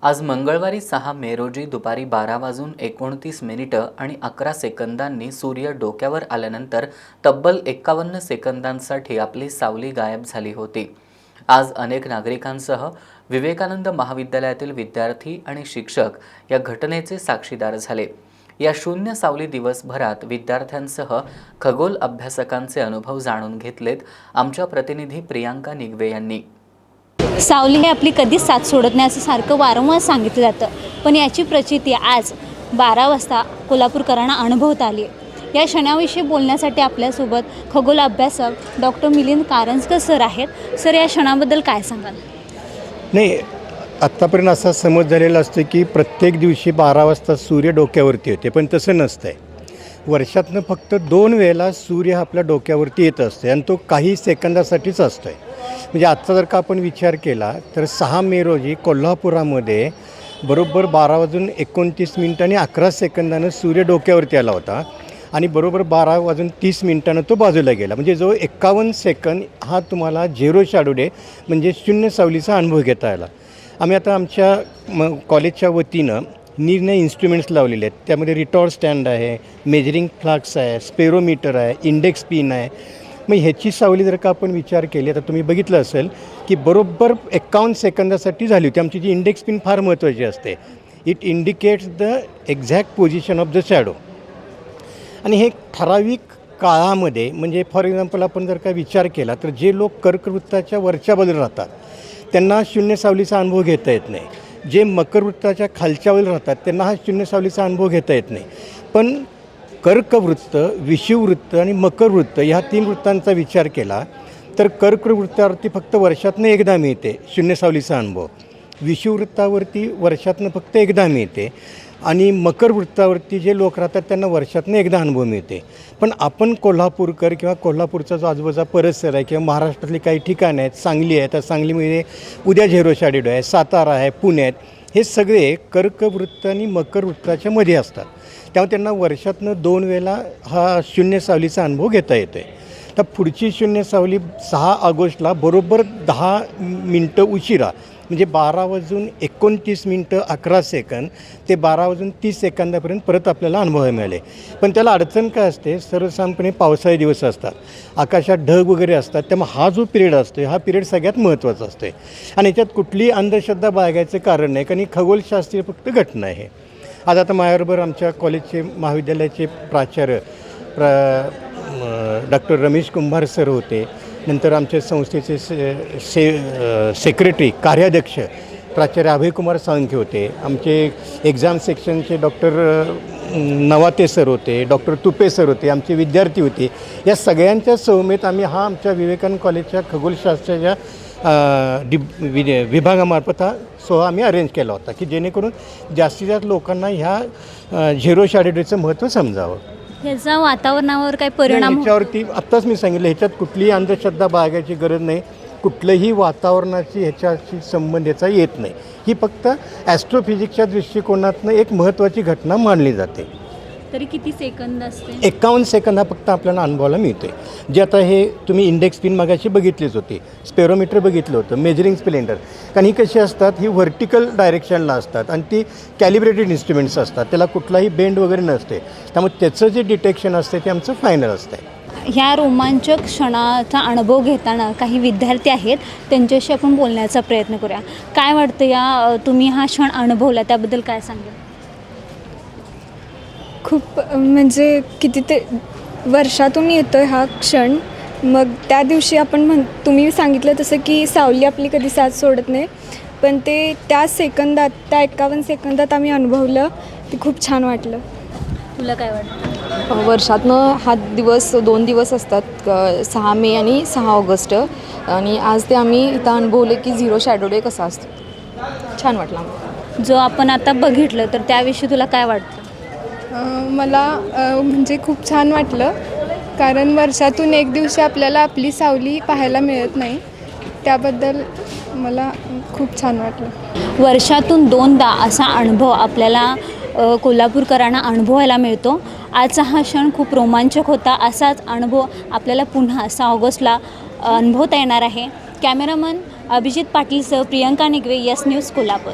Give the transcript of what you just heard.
आज मंगळवारी 6 मे रोजी दुपारी 12:29 आणि 11 सेकंदांनी सूर्य डोक्यावर आल्यानंतर तब्बल 51 सेकंदांसाठी आपली सावली गायब झाली होती। आज अनेक नागरिकांसह विवेकानंद महाविद्यालयातील विद्यार्थी आणि शिक्षक या घटनेचे साक्षीदार झाले। या शून्य सावली दिवसभरात विद्यार्थ्यांसह खगोल अभ्यासकांचे अनुभव जाणून घेतलेत आमच्या प्रतिनिधी प्रियांका निगवे यांनी। सावली हे आपली कधीच साथ सोडत नाही असं सारखं वारंवार सांगितलं जातं, पण याची प्रचिती आज 12 वाजता कोल्हापूरकरांना अनुभवता आली। या क्षणाविषयी बोलण्यासाठी आपल्यासोबत खगोल अभ्यासक डॉक्टर मिलिंद कारंजकर सर आहेत। सर, या क्षणाबद्दल काय सांगाल? नाही, आत्तापर्यंत असा समज झालेला असतो की प्रत्येक दिवशी 12 वाजता सूर्य डोक्यावरती येते, पण तसं नसतं आहे। वर्षातनं फक्त 2 वेळेला सूर्य आपल्या डोक्यावरती येत असते आणि तो काही सेकंदासाठीच असतो आहे। म्हणजे आजचा जर का आपण विचार केला तर 6 मे रोजी कोल्हापुरामध्ये बरोबर 12:29 आणि 11 सेकंदानं सूर्य डोक्यावरती आला होता आणि बरोबर 12:30 तो बाजूला गेला। म्हणजे जो 51 सेकंद हा तुम्हाला झिरो शॅडो डे म्हणजे शून्य सावलीचा अनुभव घेता आला। आम्ही आता आमच्या कॉलेजच्या वतीनं निरनिराळे इन्स्ट्रुमेंट्स लावलेले आहेत। त्यामध्ये रिटॉर्ड स्टँड आहे, मेजरिंग फ्लाक्स आहे, स्पेरोमीटर आहे, इंडेक्स पिन आहे। मग ह्याची सावली जर का आपण विचार केली तर तुम्ही बघितलं असेल की बरोबर 51 सेकंदासाठी झाली होती। आमची जी इंडेक्स पिन फार महत्त्वाची असते, it indicates the exact position of the shadow. आणि हे ठराविक काळामध्ये म्हणजे फॉर एक्झाम्पल आपण जर का विचार केला तर जे लोक कर्कवृत्ताच्या वरच्या बाजूला राहतात त्यांना शून्य सावलीचा अनुभव घेता येत नाही। जे मकरवृत्ताच्या खालच्या बाजूला राहतात त्यांना हा शून्य सावलीचा अनुभव घेता येत नाही। पण कर्कवृत्त, विषुववृत्त आणि मकरवृत्त ह्या 3 वृत्तांचा विचार केला तर कर्कवृत्तावरती फक्त वर्षातनं एकदा मिळते शून्य सावलीचा अनुभव, विषुववृत्तावरती वर्षातनं फक्त एकदा मिळते आणि मकरवृत्तावरती जे लोक राहतात त्यांना वर्षातनं एकदा अनुभव मिळते। पण आपण कोल्हापूरकर किंवा कोल्हापूरचा जो आजूबाजूचा परिसर आहे किंवा महाराष्ट्रातली काही ठिकाणं आहेत, सांगली आहे, तर सांगलीमध्ये उद्या झिरो शॅडो डे आहे, सातारा आहे, पुणे आहेत, हे सगळे कर्कवृत्त आणि मकरवृत्ताच्या मध्ये असतात। त्यामुळे त्यांना वर्षातनं 2 वेळेला हा शून्य सावलीचा अनुभव घेता येतो आहे। तर पुढची शून्य सावली 6 ऑगस्टला बरोबर 10 मिनटं उशिरा म्हणजे 12:29 11 सेकंद ते 12:30 परत आपल्याला अनुभवायला मिळाले। पण त्याला अडचण काय असते, सर्वसाधारणपणे पावसाळी दिवस असतात, आकाशात ढग वगैरे असतात, त्यामुळे हा जो पिरियड असतो हा पिरियड सगळ्यात महत्त्वाचा असतो आणि याच्यात कुठलीही अंधश्रद्धा बाळगायचं कारण नाही, कारण ही खगोलशास्त्रीय फक्त घटना आहे। आज आता माझ्याबरोबर आमच्या कॉलेजचे महाविद्यालयाचे प्राचार्य डॉक्टर रमेश कुंभार सर होते, नंतर आमच्या संस्थेचे सेक्रेटरी कार्याध्यक्ष प्राचार्य अभयकुमार साळुंखे होते, आमचे एक्झाम सेक्शनचे डॉक्टर नवाते सर होते, डॉक्टर तुपे सर होते, आमचे विद्यार्थी होते। या सगळ्यांच्या समवेत आम्ही हा आमच्या विवेकानंद कॉलेजच्या खगोलशास्त्राच्या विभागामार्फत हा सोहळा आम्ही अरेंज केला होता की जेणेकरून जास्तीत जास्त लोकांना ह्या झिरो शॅडो डेचं महत्त्व समजावं। ह्याचा वातावरणावर काय परिणाम? ह्याच्यावरती आत्ताच मी सांगितलं, ह्याच्यात कुठलीही अंधश्रद्धा बाळगायची गरज नाही, कुठलंही वातावरणाची ह्याच्याशी संबंध याचा येत नाही। ही फक्त ॲस्ट्रोफिजिक्सच्या दृष्टिकोनातून एक महत्त्वाची घटना मानली जाते। तरी किती सेकंद असते? 51 सेकंद हा फक्त आपल्याला अनुभवायला मिळतो आहे। जे आता हे तुम्ही इंडेक्स पिन मागाशी बघितलीच होती, स्पेरोमीटर बघितलं होतं, मेजरिंग स्प्लेंडर, कारण ही कशी असतात, ही व्हर्टिकल डायरेक्शनला असतात आणि ती कॅलिब्रेटेड इन्स्ट्रुमेंट्स असतात, त्याला कुठलाही बेंड वगैरे नसते, त्यामुळे त्याचं जे डिटेक्शन असते ते आमचं फायनल असतं। ह्या रोमांचक क्षणाचा अनुभव घेताना काही विद्यार्थी आहेत, त्यांच्याशी आपण बोलण्याचा प्रयत्न करूया। काय वाटतं, या तुम्ही हा क्षण अनुभवला त्याबद्दल काय सांगाल? खूप म्हणजे किती ते वर्षातून येतो आहे हा क्षण। मग त्या दिवशी आपण तुम्ही सांगितलं तसं की सावली आपली कधी साथ सोडत नाही, पण ते त्या सेकंदात, त्या 51 सेकंदात आम्ही अनुभवलं, ते खूप छान वाटलं। तुला काय वाटतं? वर्षातनं हा दिवस 2 दिवस असतात, 6 मे आणि 6 ऑगस्ट, आणि आज ते आम्ही इथं अनुभवले की झिरो शॅडो डे कसा असतो। छान वाटलं आम्हाला। जो आपण आता बघितलं तर त्याविषयी तुला काय वाटतं? मला म्हणजे खूप छान वाटलं, कारण वर्षातून एक दिवशी आपल्याला आपली सावली पाहायला मिळत नाही, त्याबद्दल मला खूप छान वाटलं। वर्षातून 2दा असा अनुभव आपल्याला कोल्हापूरकरांना अनुभवायला मिळतो। आजचा हा क्षण खूप रोमांचक होता। असाच अनुभव आपल्याला पुन्हा 6 ऑगस्टला अनुभवता येणार आहे। कॅमेरामन अभिजित पाटीलसह प्रियांका निगवे, यस न्यूज कोल्हापूर।